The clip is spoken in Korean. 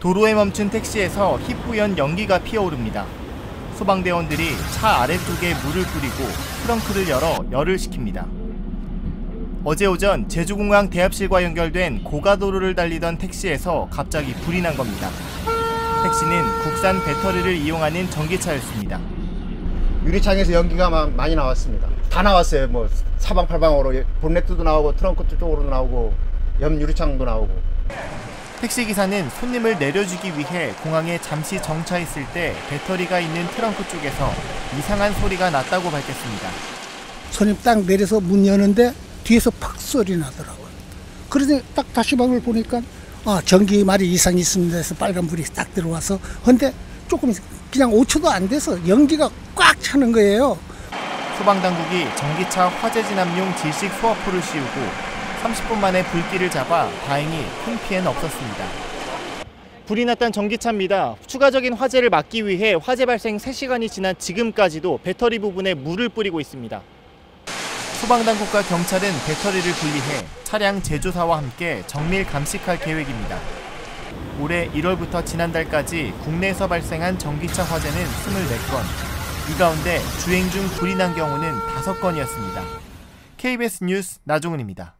도로에 멈춘 택시에서 희뿌연 연기가 피어오릅니다. 소방대원들이 차 아래쪽에 물을 뿌리고 트렁크를 열어 열을 식힙니다. 어제 오전 제주공항 대합실과 연결된 고가도로를 달리던 택시에서 갑자기 불이 난 겁니다. 택시는 국산 배터리를 이용하는 전기차였습니다. 유리창에서 연기가 많이 나왔습니다. 다 나왔어요. 뭐 사방팔방으로 본네트도 나오고 트렁크 쪽으로도 나오고 옆 유리창도 나오고. 택시기사는 손님을 내려주기 위해 공항에 잠시 정차했을 때 배터리가 있는 트렁크 쪽에서 이상한 소리가 났다고 밝혔습니다. 손님 딱 내려서 문 여는데 뒤에서 팍 소리 나더라고요. 그래서 딱 다시 방을 보니까 전기말이 이상이 있습니다 해서 빨간불이 딱 들어와서 근데 조금 그냥 5초도 안 돼서 연기가 꽉 차는 거예요. 소방당국이 전기차 화재 진압용 질식 소화포를 씌우고 30분 만에 불길을 잡아 다행히 큰 피해는 없었습니다. 불이 났던 전기차입니다. 추가적인 화재를 막기 위해 화재 발생 3시간이 지난 지금까지도 배터리 부분에 물을 뿌리고 있습니다. 소방당국과 경찰은 배터리를 분리해 차량 제조사와 함께 정밀 감식할 계획입니다. 올해 1월부터 지난달까지 국내에서 발생한 전기차 화재는 24건, 이 가운데 주행 중 불이 난 경우는 5건이었습니다. KBS 뉴스 나종훈입니다.